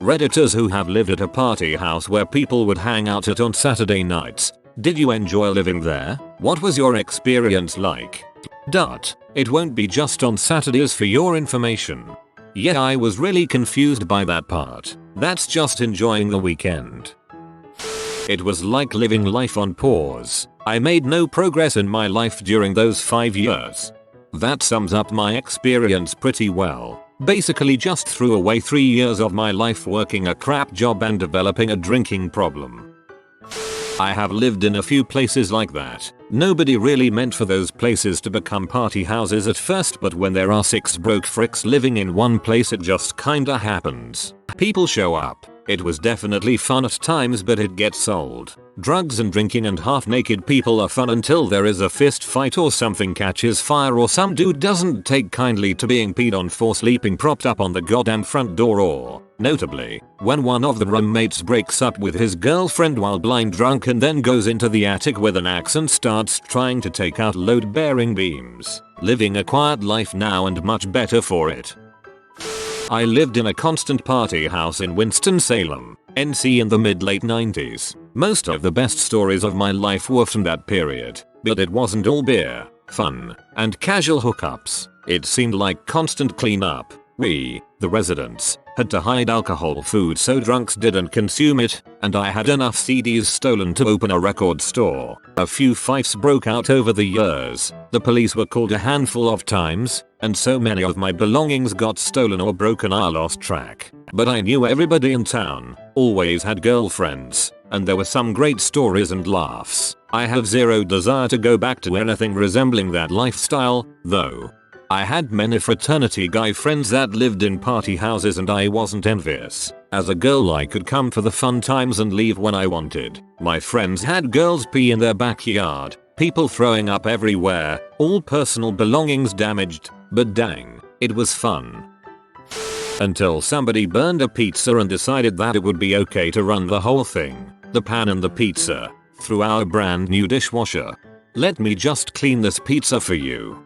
Redditors who have lived at a party house where people would hang out at on Saturday nights. Did you enjoy living there? What was your experience like? It won't be just on Saturdays for your information. Yeah, I was really confused by that part. That's just enjoying the weekend. It was like living life on pause. I made no progress in my life during those 5 years. That sums up my experience pretty well. Basically just threw away 3 years of my life working a crap job and developing a drinking problem. I have lived in a few places like that. Nobody really meant for those places to become party houses at first, but when there are 6 broke fricks living in one place it just kinda happens. People show up. It was definitely fun at times, but it gets old. Drugs and drinking and half-naked people are fun until there is a fist fight or something catches fire or some dude doesn't take kindly to being peed on for sleeping propped up on the goddamn front door, or, notably, when one of the roommates breaks up with his girlfriend while blind drunk and then goes into the attic with an axe and starts trying to take out load-bearing beams. Living a quiet life now and much better for it. I lived in a constant party house in Winston-Salem, NC in the mid-late 90s. Most of the best stories of my life were from that period, but it wasn't all beer, fun, and casual hookups. It seemed like constant cleanup. We, the residents, had to hide alcohol food so drunks didn't consume it, and I had enough CDs stolen to open a record store. A few fights broke out over the years. The police were called a handful of times, and so many of my belongings got stolen or broken I lost track. But I knew everybody in town, always had girlfriends, and there were some great stories and laughs. I have zero desire to go back to anything resembling that lifestyle, though. I had many fraternity guy friends that lived in party houses and I wasn't envious. As a girl I could come for the fun times and leave when I wanted. My friends had girls pee in their backyard, people throwing up everywhere, all personal belongings damaged, but dang, it was fun. Until somebody burned a pizza and decided that it would be okay to run the whole thing, the pan and the pizza, through our brand new dishwasher. Let me just clean this pizza for you.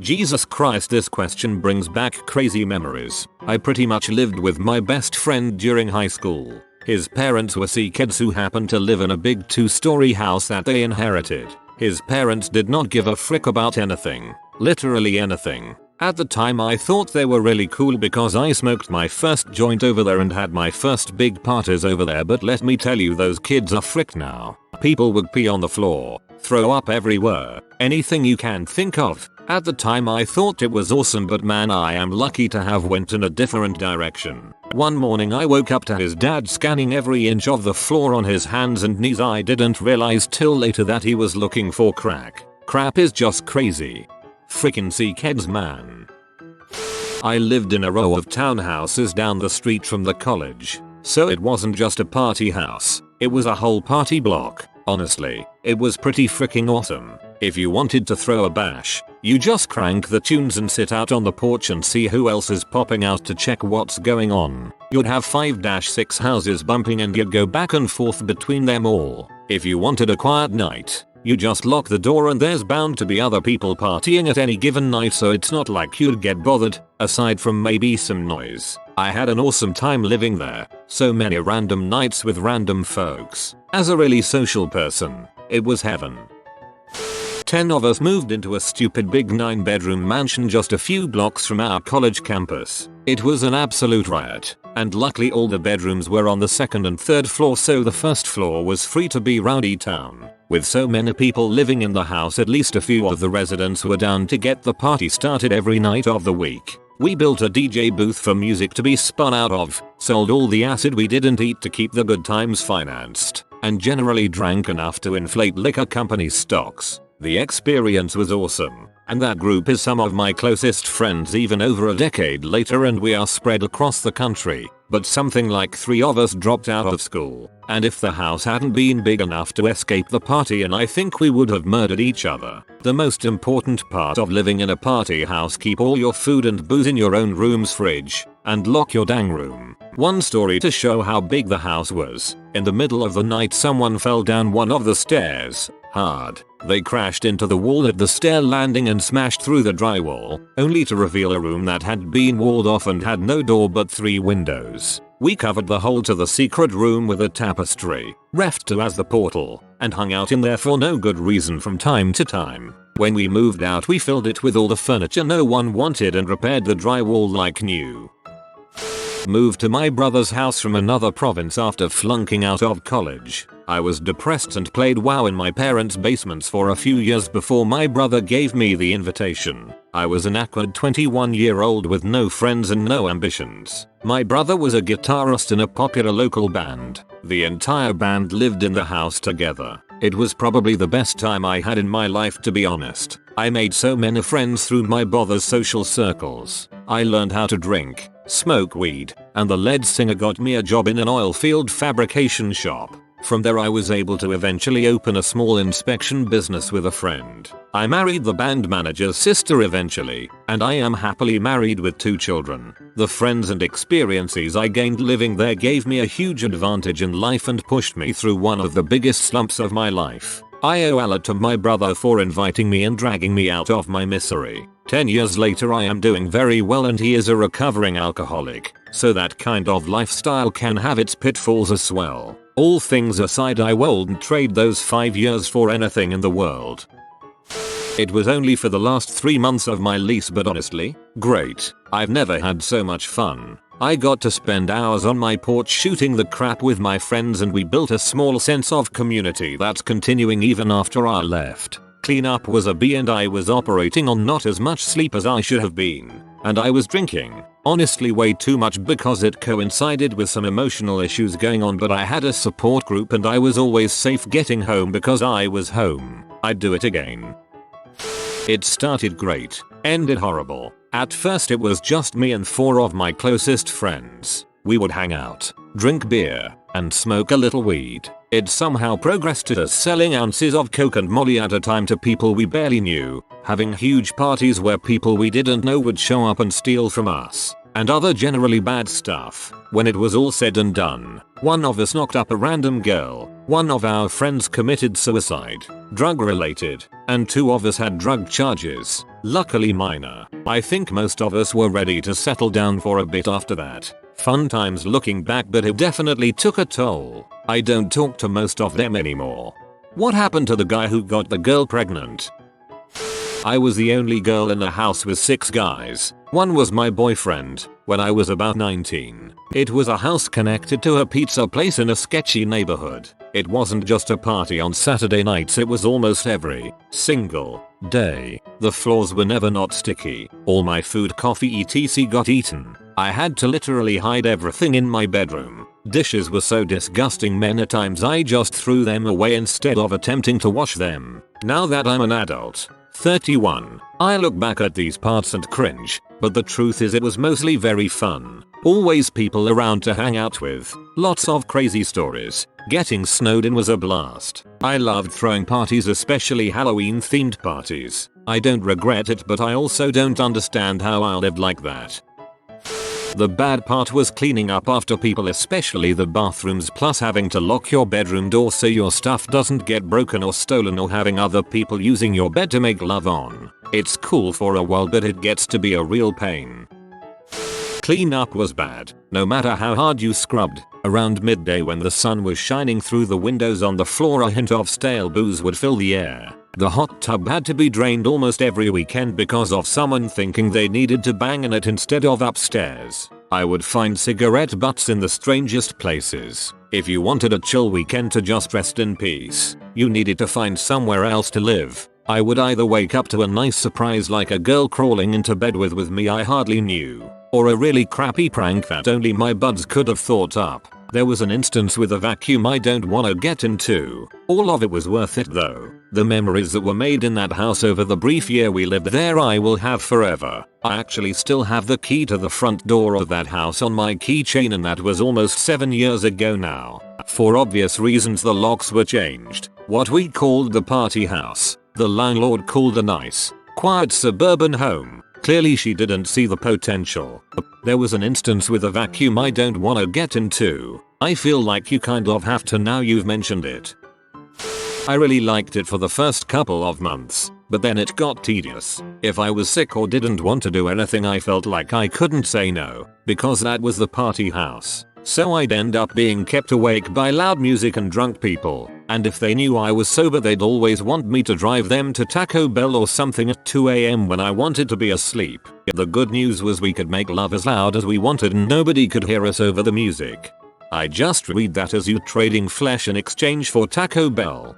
Jesus Christ, this question brings back crazy memories. I pretty much lived with my best friend during high school. His parents were C-kids who happened to live in a big 2-story house that they inherited. His parents did not give a frick about anything. Literally anything. At the time I thought they were really cool because I smoked my first joint over there and had my first big parties over there, but let me tell you, those kids are frick now. People would pee on the floor, throw up everywhere, anything you can think of. At the time I thought it was awesome, but man, I am lucky to have went in a different direction. One morning I woke up to his dad scanning every inch of the floor on his hands and knees. I didn't realize till later that he was looking for crack. Crap is just crazy. Frickin' C-kids, man. I lived in a row of townhouses down the street from the college, so it wasn't just a party house, it was a whole party block. Honestly, it was pretty freaking awesome. If you wanted to throw a bash, you just crank the tunes and sit out on the porch and see who else is popping out to check what's going on. You'd have 5-6 houses bumping and you'd go back and forth between them all. If you wanted a quiet night, you just lock the door and there's bound to be other people partying at any given night, so it's not like you'd get bothered, aside from maybe some noise. I had an awesome time living there. So many random nights with random folks. As a really social person, it was heaven. 10 of us moved into a stupid big 9-bedroom mansion just a few blocks from our college campus. It was an absolute riot, and luckily all the bedrooms were on the 2nd and 3rd floor, so the 1st floor was free to be rowdy town. With so many people living in the house, at least a few of the residents were down to get the party started every night of the week. We built a DJ booth for music to be spun out of, sold all the acid we didn't eat to keep the good times financed, and generally drank enough to inflate liquor company stocks. The experience was awesome, and that group is some of my closest friends even over a decade later, and we are spread across the country. But something like 3 of us dropped out of school, and if the house hadn't been big enough to escape the party, and I think we would have murdered each other. The most important part of living in a party house: keep all your food and booze in your own room's fridge, and lock your dang room. One story to show how big the house was: in the middle of the night someone fell down one of the stairs, hard. They crashed into the wall at the stair landing and smashed through the drywall, only to reveal a room that had been walled off and had no door but 3 windows. We covered the hole to the secret room with a tapestry, referred to as the portal, and hung out in there for no good reason from time to time. When we moved out, we filled it with all the furniture no one wanted and repaired the drywall like new. Moved to my brother's house from another province after flunking out of college. I was depressed and played WoW in my parents' basements for a few years before my brother gave me the invitation. I was an awkward 21-year-old with no friends and no ambitions. My brother was a guitarist in a popular local band. The entire band lived in the house together. It was probably the best time I had in my life, to be honest. I made so many friends through my brother's social circles. I learned how to drink, smoke weed, and the lead singer got me a job in an oil field fabrication shop. From there I was able to eventually open a small inspection business with a friend. I married the band manager's sister eventually, and I am happily married with 2 children. The friends and experiences I gained living there gave me a huge advantage in life and pushed me through one of the biggest slumps of my life. I owe a lot to my brother for inviting me and dragging me out of my misery. 10 years later I am doing very well and he is a recovering alcoholic, so that kind of lifestyle can have its pitfalls as well. All things aside, I wouldn't trade those 5 years for anything in the world. It was only for the last 3 months of my lease, but honestly, great. I've never had so much fun. I got to spend hours on my porch shooting the crap with my friends, and we built a small sense of community that's continuing even after I left. Cleanup was a B and I was operating on not as much sleep as I should have been. And I was drinking, honestly way too much because it coincided with some emotional issues going on, but I had a support group and I was always safe getting home because I was home. I'd do it again. It started great, ended horrible. At first it was just me and 4 of my closest friends. We would hang out, drink beer, and smoke a little weed. It somehow progressed to us selling ounces of coke and molly at a time to people we barely knew, having huge parties where people we didn't know would show up and steal from us, and other generally bad stuff. When it was all said and done, one of us knocked up a random girl, one of our friends committed suicide, drug related, and 2 of us had drug charges, luckily minor. I think most of us were ready to settle down for a bit after that. Fun times looking back, but it definitely took a toll. I don't talk to most of them anymore. What happened to the guy who got the girl pregnant? I was the only girl in the house with 6 guys. One was my boyfriend when I was about 19. It was a house connected to a pizza place in a sketchy neighborhood. It wasn't just a party on Saturday nights, it was almost every single day. The floors were never not sticky. All my food, coffee etc got eaten. I had to literally hide everything in my bedroom. Dishes were so disgusting many times I just threw them away instead of attempting to wash them. Now that I'm an adult, 31, I look back at these parts and cringe, but the truth is it was mostly very fun. Always people around to hang out with, lots of crazy stories. Getting snowed in was a blast. I loved throwing parties, especially Halloween themed parties. I don't regret it, but I also don't understand how I lived like that. The bad part was cleaning up after people, especially the bathrooms, plus having to lock your bedroom door so your stuff doesn't get broken or stolen, or having other people using your bed to make love on. It's cool for a while, but it gets to be a real pain. Cleanup was bad, no matter how hard you scrubbed. Around midday when the sun was shining through the windows on the floor, a hint of stale booze would fill the air. The hot tub had to be drained almost every weekend because of someone thinking they needed to bang in it instead of upstairs. I would find cigarette butts in the strangest places. If you wanted a chill weekend to just rest in peace, you needed to find somewhere else to live. I would either wake up to a nice surprise like a girl crawling into bed with me I hardly knew, or a really crappy prank that only my buds could have thought up. There was an instance with a vacuum I don't wanna get into. All of it was worth it though. The memories that were made in that house over the brief year we lived there I will have forever. I actually still have the key to the front door of that house on my keychain, and that was almost 7 years ago now. For obvious reasons the locks were changed. What we called the party house, the landlord called a nice, quiet suburban home. Clearly she didn't see the potential. There was an instance with a vacuum I don't wanna get into. I feel like you kind of have to now you've mentioned it. I really liked it for the first couple of months, but then it got tedious. If I was sick or didn't want to do anything, I felt like I couldn't say no, because that was the party house. So I'd end up being kept awake by loud music and drunk people, and if they knew I was sober they'd always want me to drive them to Taco Bell or something at 2 AM when I wanted to be asleep. The good news was we could make love as loud as we wanted and nobody could hear us over the music. I just read that as you trading flesh in exchange for Taco Bell.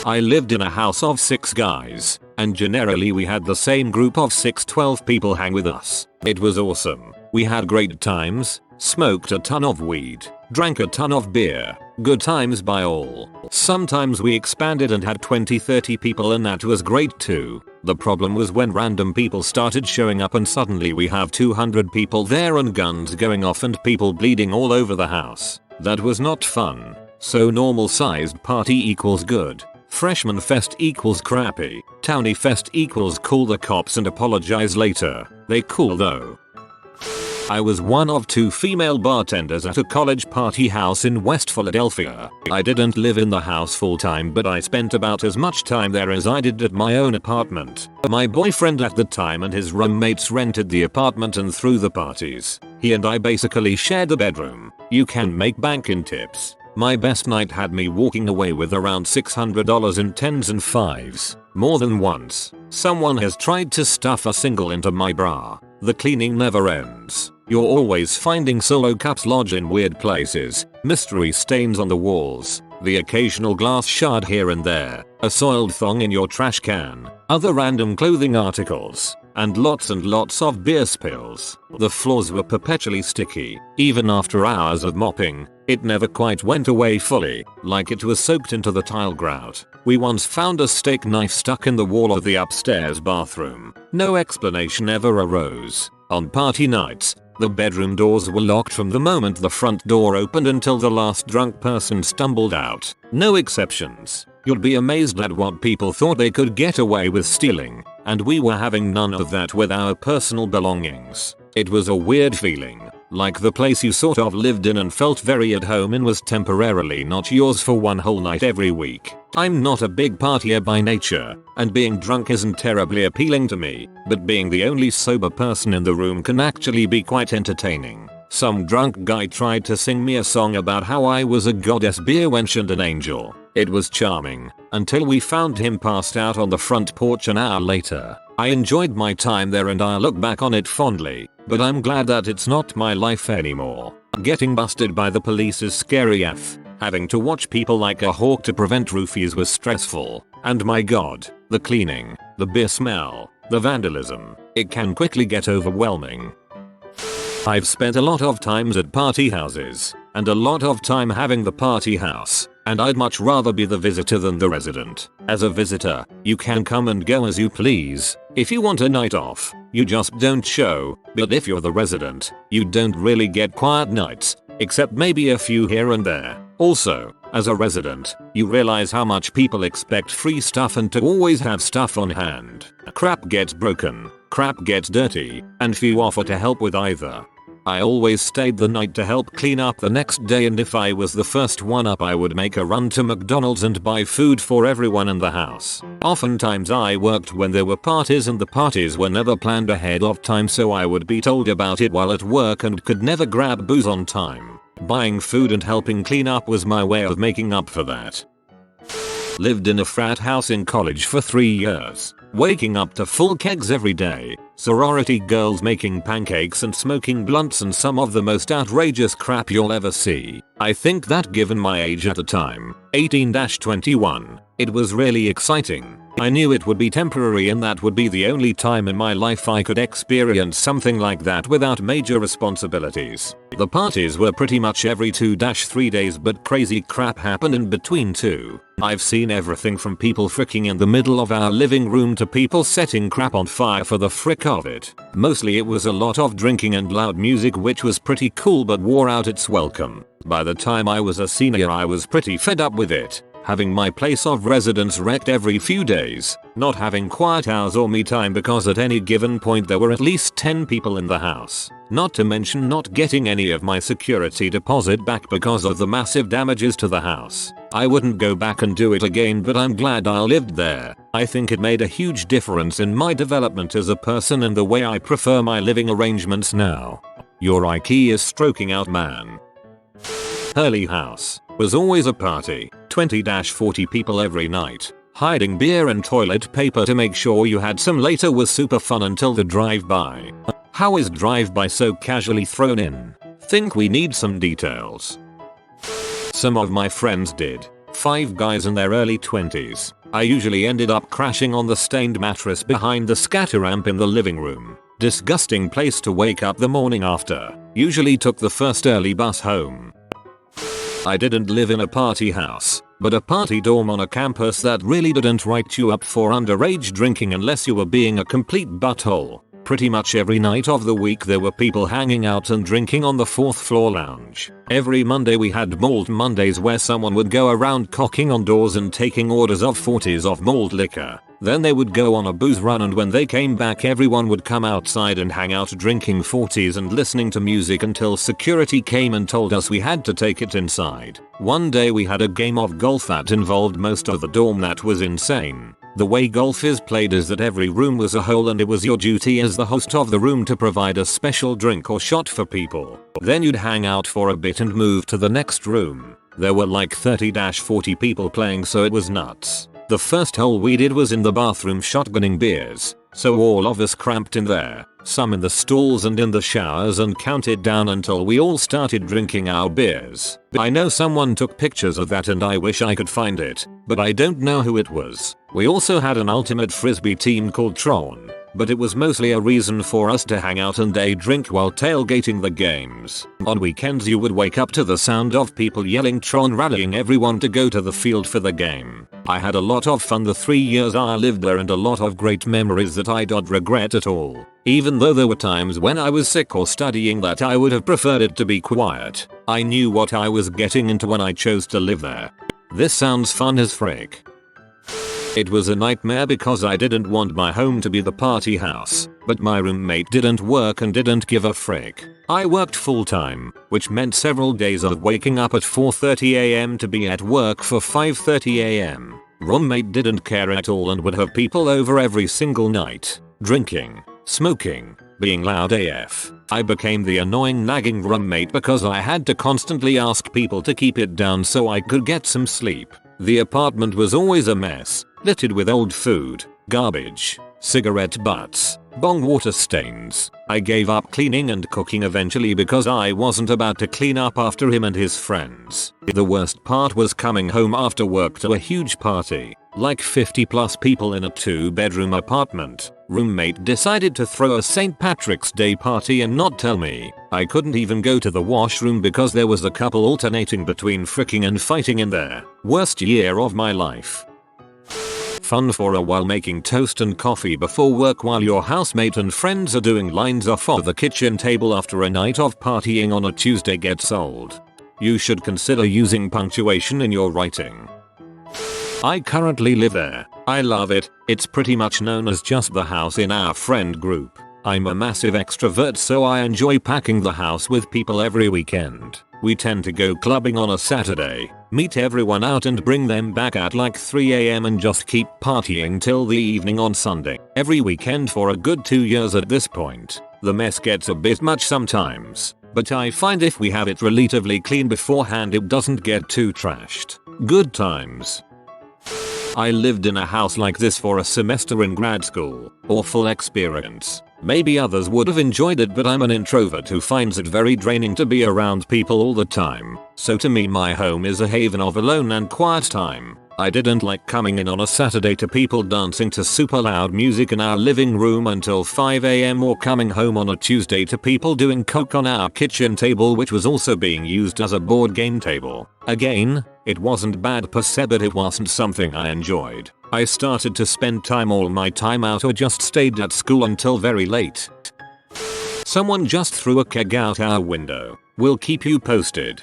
I lived in a house of 6 guys, and generally we had the same group of 12 people hang with us. It was awesome. We had great times, smoked a ton of weed, drank a ton of beer, good times by all. Sometimes we expanded and had 20-30 people and that was great too. The problem was when random people started showing up and suddenly we have 200 people there and guns going off and people bleeding all over the house. That was not fun. So normal sized party equals good. Freshman fest equals crappy. Townie fest equals call the cops and apologize later. They cool though. I was one of 2 female bartenders at a college party house in West Philadelphia. I didn't live in the house full time, but I spent about as much time there as I did at my own apartment. My boyfriend at the time and his roommates rented the apartment and threw the parties. He and I basically shared a bedroom. You can make bank in tips. My best night had me walking away with around $600 in 10s and 5s. More than once, someone has tried to stuff a single into my bra. The cleaning never ends. You're always finding solo cups lodged in weird places, mystery stains on the walls, the occasional glass shard here and there, a soiled thong in your trash can, other random clothing articles, and lots of beer spills. The floors were perpetually sticky. Even after hours of mopping, it never quite went away fully, like it was soaked into the tile grout. We once found a steak knife stuck in the wall of the upstairs bathroom. No explanation ever arose. On party nights, the bedroom doors were locked from the moment the front door opened until the last drunk person stumbled out. No exceptions. You'd be amazed at what people thought they could get away with stealing, and we were having none of that with our personal belongings. It was a weird feeling, like the place you sort of lived in and felt very at home in was temporarily not yours for one whole night every week. I'm not a big partier by nature, and being drunk isn't terribly appealing to me, but being the only sober person in the room can actually be quite entertaining. Some drunk guy tried to sing me a song about how I was a goddess beer wench and an angel. It was charming, until we found him passed out on the front porch an hour later. I enjoyed my time there and I look back on it fondly, but I'm glad that it's not my life anymore. Getting busted by the police is scary AF. Having to watch people like a hawk to prevent roofies was stressful. And my god, the cleaning, the beer smell, the vandalism, it can quickly get overwhelming. I've spent a lot of times at party houses, and a lot of time having the party house, and I'd much rather be the visitor than the resident. As a visitor, you can come and go as you please. If you want a night off, you just don't show, but if you're the resident, you don't really get quiet nights, except maybe a few here and there. Also, as a resident, you realize how much people expect free stuff and to always have stuff on hand. Crap gets broken, crap gets dirty, and few offer to help with either. I always stayed the night to help clean up the next day, and if I was the first one up I would make a run to McDonald's and buy food for everyone in the house. Oftentimes I worked when there were parties and the parties were never planned ahead of time, so I would be told about it while at work and could never grab booze on time. Buying food and helping clean up was my way of making up for that. Lived in a frat house in college for 3 years, waking up to full kegs every day, sorority girls making pancakes and smoking blunts, and some of the most outrageous crap you'll ever see. I think that given my age at the time, 18-21, it was really exciting. I knew it would be temporary and that would be the only time in my life I could experience something like that without major responsibilities. The parties were pretty much every 2-3 days, but crazy crap happened in between too. I've seen everything from people fricking in the middle of our living room to people setting crap on fire for the frick of it. Mostly it was a lot of drinking and loud music, which was pretty cool but wore out its welcome. By the time I was a senior I was pretty fed up with it. Having my place of residence wrecked every few days, not having quiet hours or me time because at any given point there were at least 10 people in the house, not to mention not getting any of my security deposit back because of the massive damages to the house. I wouldn't go back and do it again, but I'm glad I lived there. I think it made a huge difference in my development as a person and the way I prefer my living arrangements now. Your IKEA is stroking out, man. Hurley house was always a party, 20-40 people every night. Hiding beer and toilet paper to make sure you had some later was super fun until the drive-by. How is drive-by so casually thrown in? Think we need some details. Some of my friends did. 5 guys in their early 20s. I usually ended up crashing on the stained mattress behind the scatter ramp in the living room. Disgusting place to wake up the morning after. Usually took the first early bus home. I didn't live in a party house, but a party dorm on a campus that really didn't write you up for underage drinking unless you were being a complete butthole. Pretty much every night of the week there were people hanging out and drinking on the 4th floor lounge. Every Monday we had Malt Mondays where someone would go around knocking on doors and taking orders of 40s of malt liquor. Then they would go on a booze run, and when they came back everyone would come outside and hang out drinking 40s and listening to music until security came and told us we had to take it inside. One day we had a game of golf that involved most of the dorm. That was insane. The way golf is played is that every room was a hole and it was your duty as the host of the room to provide a special drink or shot for people. Then you'd hang out for a bit and move to the next room. There were like 30-40 people playing, so it was nuts. The first hole we did was in the bathroom shotgunning beers, so all of us cramped in there, some in the stalls and in the showers, and counted down until we all started drinking our beers. I know someone took pictures of that and I wish I could find it, but I don't know who it was. We also had an ultimate frisbee team called Tron, but it was mostly a reason for us to hang out and day drink while tailgating the games. On weekends you would wake up to the sound of people yelling Tron, rallying everyone to go to the field for the game. I had a lot of fun the 3 years I lived there and a lot of great memories that I don't regret at all. Even though there were times when I was sick or studying that I would have preferred it to be quiet, I knew what I was getting into when I chose to live there. This sounds fun as frick. It was a nightmare because I didn't want my home to be the party house, but my roommate didn't work and didn't give a frick. I worked full time, which meant several days of waking up at 4:30 am to be at work for 5:30 am. Roommate didn't care at all and would have people over every single night, drinking, smoking, being loud AF. I became the annoying nagging roommate because I had to constantly ask people to keep it down so I could get some sleep. The apartment was always a mess, littered with old food, garbage, cigarette butts, bong water stains. I gave up cleaning and cooking eventually because I wasn't about to clean up after him and his friends. The worst part was coming home after work to a huge party, like 50+ people in a 2-bedroom apartment. Roommate decided to throw a St. Patrick's Day party and not tell me. I couldn't even go to the washroom because there was a couple alternating between fricking and fighting in there. Worst year of my life. Fun for a while making toast and coffee before work while your housemate and friends are doing lines off of the kitchen table after a night of partying on a Tuesday gets old. You should consider using punctuation in your writing. I currently live there. I love it. It's pretty much known as just the house in our friend group. I'm a massive extrovert, so I enjoy packing the house with people every weekend. We tend to go clubbing on a Saturday, meet everyone out and bring them back at like 3 am and just keep partying till the evening on Sunday. Every weekend for a good 2 years at this point. The mess gets a bit much sometimes, but I find if we have it relatively clean beforehand it doesn't get too trashed. Good times. I lived in a house like this for a semester in grad school. Awful experience. Maybe others would have enjoyed it, but I'm an introvert who finds it very draining to be around people all the time. So to me my home is a haven of alone and quiet time. I didn't like coming in on a Saturday to people dancing to super loud music in our living room until 5 am or coming home on a Tuesday to people doing coke on our kitchen table, which was also being used as a board game table. Again, it wasn't bad per se, but it wasn't something I enjoyed. I started to spend all my time out or just stayed at school until very late. Someone just threw a keg out our window. We'll keep you posted.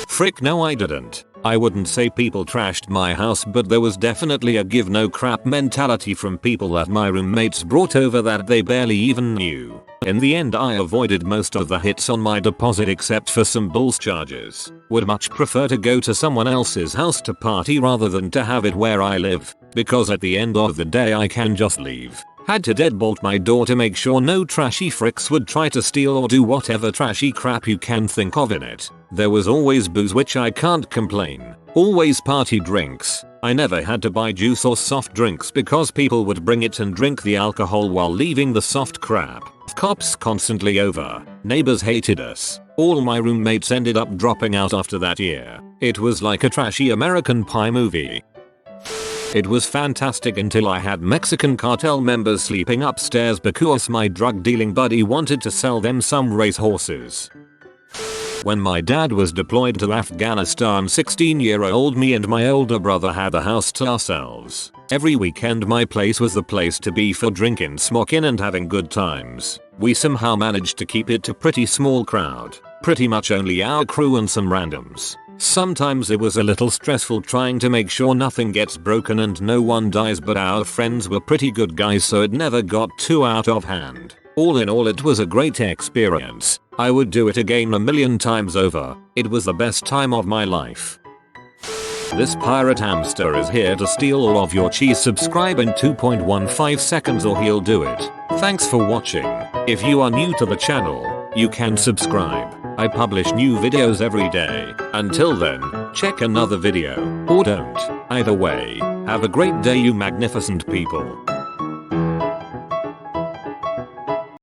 Frick no I didn't. I wouldn't say people trashed my house, but there was definitely a give no crap mentality from people that my roommates brought over that they barely even knew. In the end, I avoided most of the hits on my deposit except for some bulls charges. Would much prefer to go to someone else's house to party rather than to have it where I live, because at the end of the day I can just leave. Had to deadbolt my door to make sure no trashy fricks would try to steal or do whatever trashy crap you can think of in it. There was always booze, which I can't complain. Always party drinks. I never had to buy juice or soft drinks because people would bring it and drink the alcohol while leaving the soft crap. Cops constantly over. Neighbors hated us. All my roommates ended up dropping out after that year. It was like a trashy American Pie movie. It was fantastic until I had Mexican cartel members sleeping upstairs because my drug dealing buddy wanted to sell them some race horses. When my dad was deployed to Afghanistan, 16-year-old me and my older brother had the house to ourselves. Every weekend my place was the place to be for drinking, smoking and having good times. We somehow managed to keep it a pretty small crowd. Pretty much only our crew and some randoms. Sometimes it was a little stressful trying to make sure nothing gets broken and no one dies, but our friends were pretty good guys so it never got too out of hand. All in all, it was a great experience. I would do it again a million times over. It was the best time of my life. This pirate hamster is here to steal all of your cheese. Subscribe in 2.15 seconds or he'll do it. Thanks for watching. If you are new to the channel, you can subscribe. I publish new videos every day. Until then, check another video, or don't. Either way, have a great day, you magnificent people.